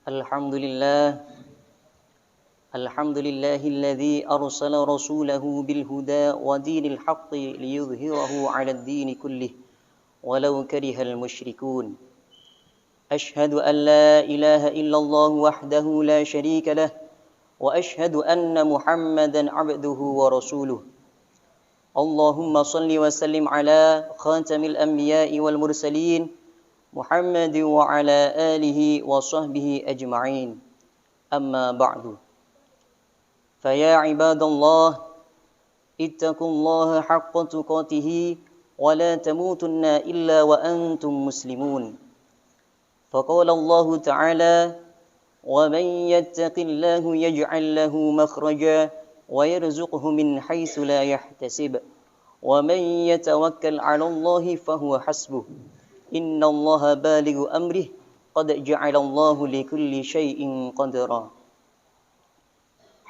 الحمد لله الحمد لله الذي أرسل رسوله بالهدى ودين الحق ليظهره على الدين كله ولو كره المشركون أشهد أن لا إله إلا الله وحده لا شريك له وأشهد أن محمدا عبده ورسوله اللهم صل وسلم على خاتم الأنبياء والمرسلين محمد وعلى آله وصحبه أجمعين أما بعد فيا عباد الله اتقوا الله حق تقاته ولا تموتن إلا وأنتم مسلمون فقال الله تعالى ومن يتق الله يجعل له مخرجا ويرزقه من حيث لا يحتسب ومن يتوكل على الله فهو حسبه إن الله بالغ أمره قد جعل الله لكل شيء قدرا.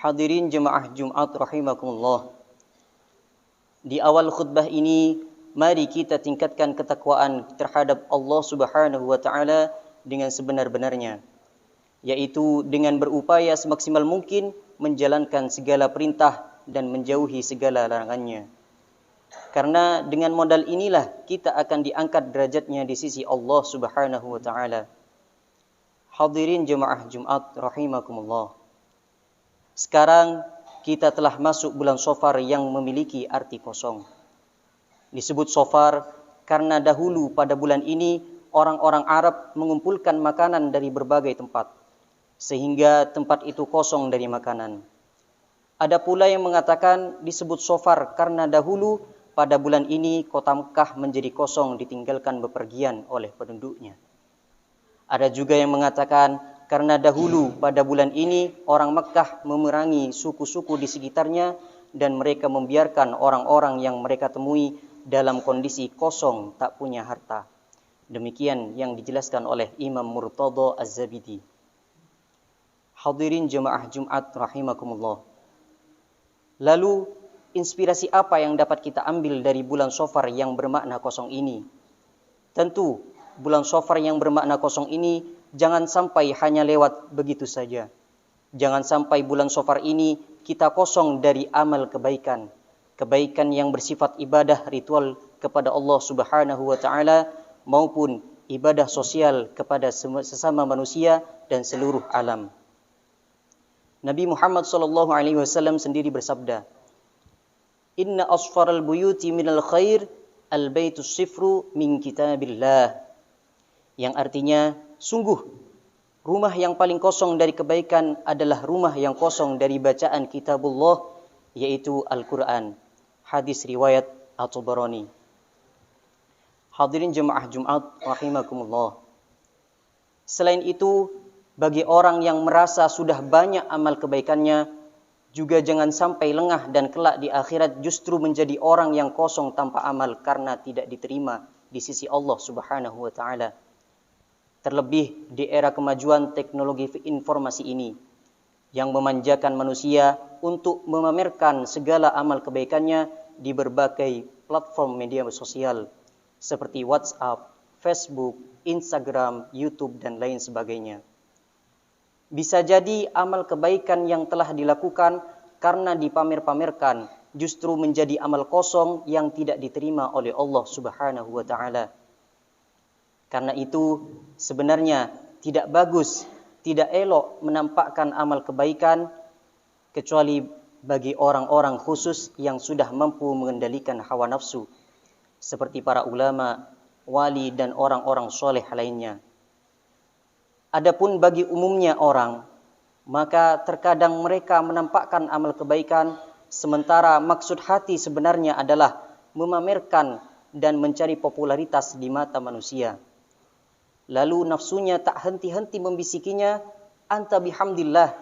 Hadirin jemaah Jumat rahimakumullah. Di awal khutbah ini mari kita tingkatkan ketakwaan terhadap Allah Subhanahu wa taala dengan sebenar-benarnya, yaitu dengan berupaya semaksimal mungkin menjalankan segala perintah dan menjauhi segala larangannya. Karena dengan modal inilah kita akan diangkat derajatnya di sisi Allah Subhanahu wa taala. Hadirin jemaah Jumat rahimakumullah. Sekarang kita telah masuk bulan Shafar yang memiliki arti kosong. Disebut Shafar karena dahulu pada bulan ini orang-orang Arab mengumpulkan makanan dari berbagai tempat, sehingga tempat itu kosong dari makanan. Ada pula yang mengatakan disebut Shafar karena dahulu pada bulan ini kota Mekah menjadi kosong ditinggalkan bepergian oleh penduduknya. Ada juga yang mengatakan karena dahulu pada bulan ini orang Mekah memerangi suku-suku di sekitarnya dan mereka membiarkan orang-orang yang mereka temui dalam kondisi kosong tak punya harta. Demikian yang dijelaskan oleh Imam Murtada Az-Zabidi. Hadirin jemaah Jumat rahimakumullah. Lalu inspirasi apa yang dapat kita ambil dari bulan Shafar yang bermakna kosong ini? Tentu bulan Shafar yang bermakna kosong ini jangan sampai hanya lewat begitu saja. Jangan sampai bulan Shafar ini kita kosong dari amal kebaikan. Kebaikan yang bersifat ibadah ritual kepada Allah Subhanahu wa taala maupun ibadah sosial kepada sesama manusia dan seluruh alam. Nabi Muhammad SAW sendiri bersabda, Inna asfaral buyuti minal khair al-baitus sifru min kitabillah. Yang artinya, sungguh rumah yang paling kosong dari kebaikan adalah rumah yang kosong dari bacaan kitabullah, yaitu Al-Quran. Hadis riwayat At-Tabarani. Hadirin jemaah Jumat rahimakumullah. Selain itu, bagi orang yang merasa sudah banyak amal kebaikannya, juga jangan sampai lengah dan kelak di akhirat justru menjadi orang yang kosong tanpa amal karena tidak diterima di sisi Allah Subhanahu wa taala. Terlebih di era kemajuan teknologi informasi ini yang memanjakan manusia untuk memamerkan segala amal kebaikannya di berbagai platform media sosial seperti WhatsApp, Facebook, Instagram, YouTube, dan lain sebagainya. Bisa jadi amal kebaikan yang telah dilakukan karena dipamer-pamerkan justru menjadi amal kosong yang tidak diterima oleh Allah Subhanahu wa taala. Karena itu sebenarnya tidak bagus, tidak elok menampakkan amal kebaikan kecuali bagi orang-orang khusus yang sudah mampu mengendalikan hawa nafsu seperti para ulama, wali dan orang-orang soleh lainnya. Adapun bagi umumnya orang, maka terkadang mereka menampakkan amal kebaikan sementara maksud hati sebenarnya adalah memamerkan dan mencari popularitas di mata manusia. Lalu nafsunya tak henti-henti membisikinya, anta bihamdillah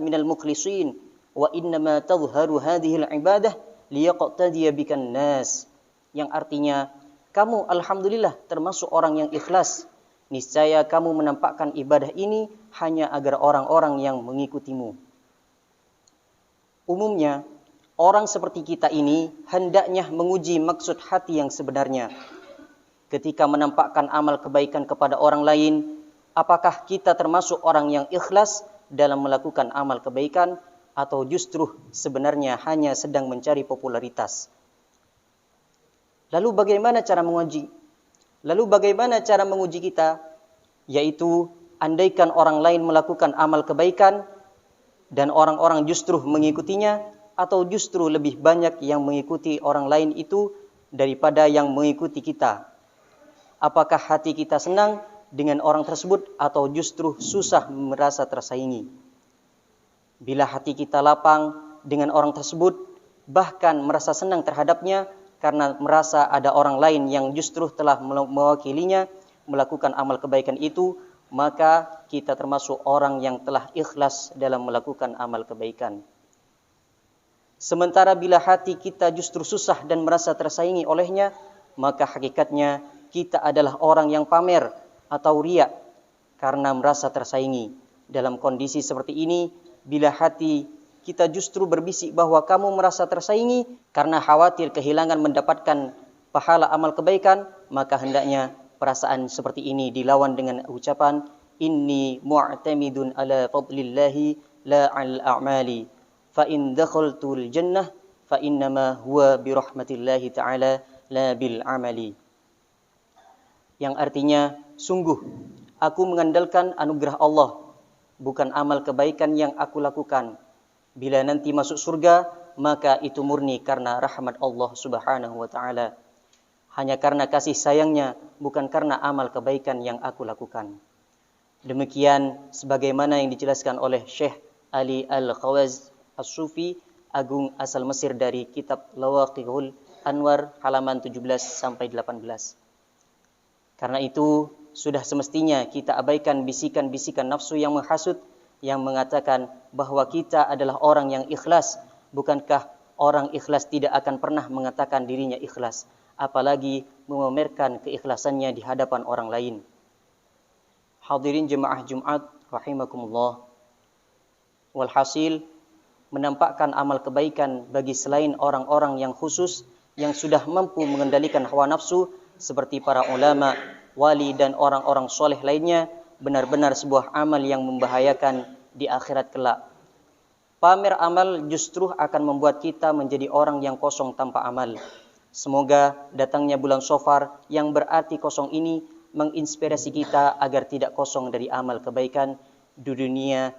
minal mukhlisin wa innama tadhharu hadhil ibadah liyaqtadiya bikan nas. Yang artinya, kamu alhamdulillah termasuk orang yang ikhlas. Niscaya kamu menampakkan ibadah ini hanya agar orang-orang yang mengikutimu. Umumnya, orang seperti kita ini hendaknya menguji maksud hati yang sebenarnya. Ketika menampakkan amal kebaikan kepada orang lain, apakah kita termasuk orang yang ikhlas dalam melakukan amal kebaikan atau justru sebenarnya hanya sedang mencari popularitas. Lalu bagaimana cara menguji? Lalu bagaimana cara menguji kita? Yaitu andaikan orang lain melakukan amal kebaikan dan orang-orang justru mengikutinya, atau justru lebih banyak yang mengikuti orang lain itu daripada yang mengikuti kita. Apakah hati kita senang dengan orang tersebut atau justru susah merasa tersaingi? Bila hati kita lapang dengan orang tersebut, bahkan merasa senang terhadapnya karena merasa ada orang lain yang justru telah mewakilinya melakukan amal kebaikan itu, maka kita termasuk orang yang telah ikhlas dalam melakukan amal kebaikan. Sementara bila hati kita justru susah dan merasa tersaingi olehnya, maka hakikatnya kita adalah orang yang pamer atau riya karena merasa tersaingi. Dalam kondisi seperti ini, bila hati kita justru berbisik bahwa kamu merasa tersaingi karena khawatir kehilangan mendapatkan pahala amal kebaikan, maka hendaknya perasaan seperti ini dilawan dengan ucapan inni mu'tamidun ala fadlillahi la al a'mali fa in dakhaltul jannah fa innama huwa bi rahmatillahi ta'ala la bil amali. Yang artinya, sungguh aku mengandalkan anugerah Allah, bukan amal kebaikan yang aku lakukan. Bila nanti masuk surga, maka itu murni karena rahmat Allah Subhanahu wa taala. Hanya karena kasih sayangnya, bukan karena amal kebaikan yang aku lakukan. Demikian sebagaimana yang dijelaskan oleh Syekh Ali Al-Khawaz As-Sufi Agung asal Mesir dari kitab Lawaqihul Anwar halaman 17 sampai 18. Karena itu, sudah semestinya kita abaikan bisikan-bisikan nafsu yang menghasut, yang mengatakan bahwa kita adalah orang yang ikhlas. Bukankah orang ikhlas tidak akan pernah mengatakan dirinya ikhlas, apalagi memamerkan keikhlasannya di hadapan orang lain. Hadirin jemaah Jumat rahimakumullah. Walhasil, menampakkan amal kebaikan bagi selain orang-orang yang khusus, yang sudah mampu mengendalikan hawa nafsu, seperti para ulama, wali, dan orang-orang soleh lainnya, benar-benar sebuah amal yang membahayakan di akhirat kelak. Pamer amal justru akan membuat kita menjadi orang yang kosong tanpa amal. Semoga datangnya bulan Shafar yang berarti kosong ini menginspirasi kita agar tidak kosong dari amal kebaikan di dunia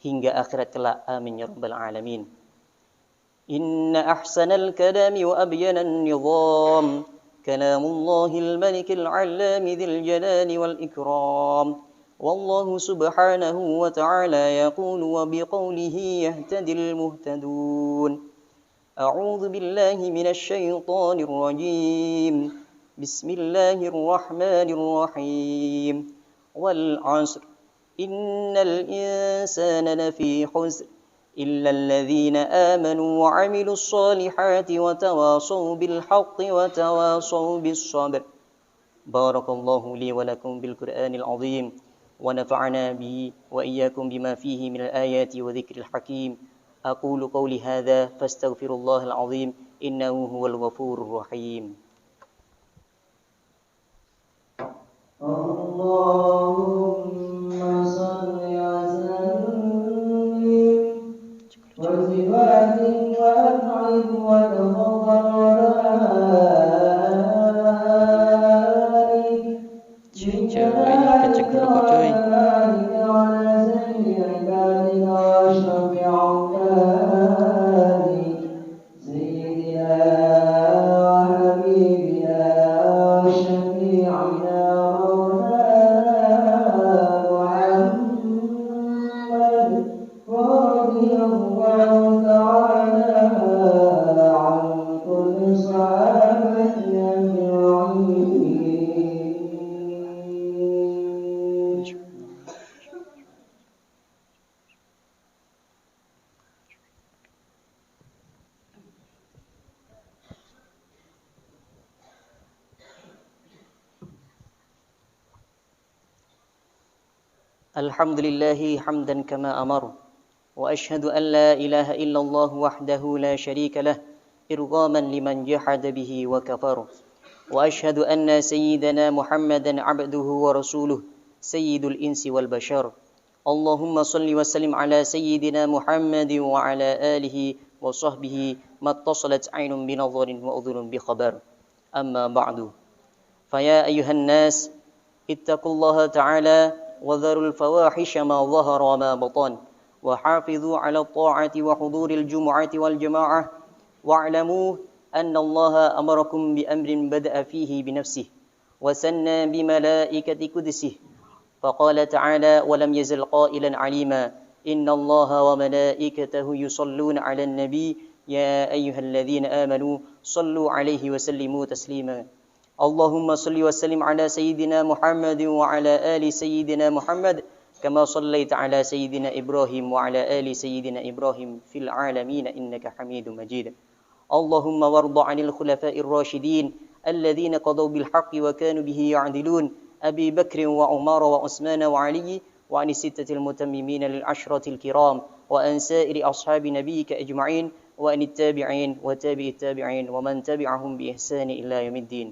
hingga akhirat kelak. Amin ya rabbal alamin. Inna ahsanal kalami wa abyanan nizam كلام الله الملك العلام ذي الجلال والإكرام والله سبحانه وتعالى يقول وبقوله يهتدي المهتدون أعوذ بالله من الشيطان الرجيم بسم الله الرحمن الرحيم والعصر إن الإنسان لفي خسر إلا الذين آمنوا وعملوا الصالحات وتواصوا بالحق وتواصوا بالصبر. بارك الله لي ولكم بالقرآن العظيم ونفعنا به وإياكم بما فيه من الآيات وذكر الحكيم. أقول قولي هذا فاستغفر الله العظيم إنه هو الغفور الرحيم. اللهم صل على وزباد وأنعم وتفضل وبارك جناتك وعلى سيد عبادك وأشرف عبادك سيدنا وحبيبنا وشفيعنا مولانا محمد ورضي الله تعالى عن كل صحابته أجمعين. Alhamdulillahi hamdan kama amar. وأشهد أن لا إله إلا الله وحده لا شريك له إرغاما لمن جحد به وكفر وأشهد أن سيدنا محمدا عبده ورسوله سيد الإنس والبشر. اللهم صل وسلم على سيدنا محمد وعلى آله وصحبه ما اتصلت عين بنظر وأذن بخبر. أما بعد، فيا أيها الناس اتقوا الله تعالى وذروا الفواحش ما ظهر وما بطن، وحافظوا على الطاعة وحضور الجمعة والجماعة، واعلموا أن الله أمركم بأمر بدأ فيه بنفسه وسنى بملائكة قدسه، فقال تعالى: ولم يزل قائلا عليما: إن الله وملائكته يصلون على النبي يا أيها الذين آمنوا صلوا عليه وسلموا تسليما. اللهم صل وسلم على سيدنا محمد وعلى آل سيدنا محمد كما صليت على سيدنا إبراهيم وعلى آل سيدنا إبراهيم في العالمين إنك حميد مجيد. اللهم وارض عن الخلفاء الراشدين الذين قضوا بالحق وكانوا به يعدلون، أبي بكر وعمر وعثمان وعلي، وعن الستة المتممين للعشرة الكرام، وأن سائر أصحاب نبيك أجمعين، وأن التابعين وتابع التابعين ومن تبعهم بإحسان إلى يوم الدين.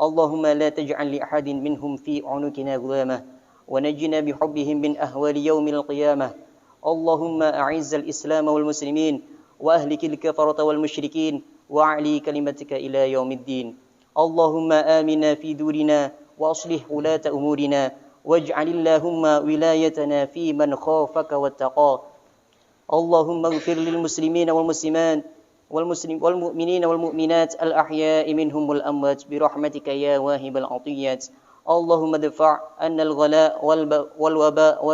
اللهم لا تجعل لأحد منهم في عنقنا غلامة، ونجنا بحبهم من أهوال يوم القيامة. اللهم أعز الإسلام والمسلمين، وأهلك الكفرة والمشركين، وأعلي كلمتك إلى يوم الدين. اللهم آمنا في دورنا، وأصلح ولاة أمورنا، واجعل اللهم ولايتنا في من خافك واتقاك. اللهم اغفر للمسلمين والمسلمات والمؤمنين والمؤمنات الأحياء منهم والأموات برحمتك يا واهب العطيات. اللهم ادفع عنا الغلاء والوباء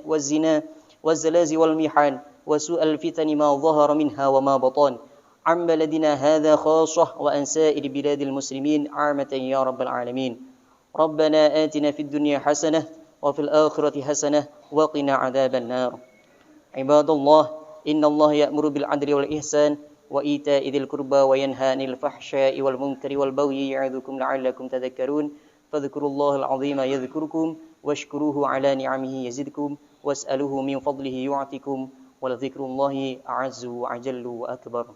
والزنا والزلازل والمحن وسوء الفتن ما ظهر منها وما بطن عن بلدنا هذا خاصة وعن سائر بلاد المسلمين عامة يا رب العالمين. ربنا آتنا في الدنيا حسنة وفي الآخرة حسنة وقنا عذاب النار. عباد الله، إن الله يأمر بالعدل والإحسان وإيتاء ذي القربى وينهى عن الفحشاء والمنكر والبغي يعظكم لعلكم تذكرون. فاذكروا الله العظيم يذكركم، واشكروه على نعمه يزدكم، واسألوه من فضله يعطكم، ولذكر الله أعز وأجل وأكبر.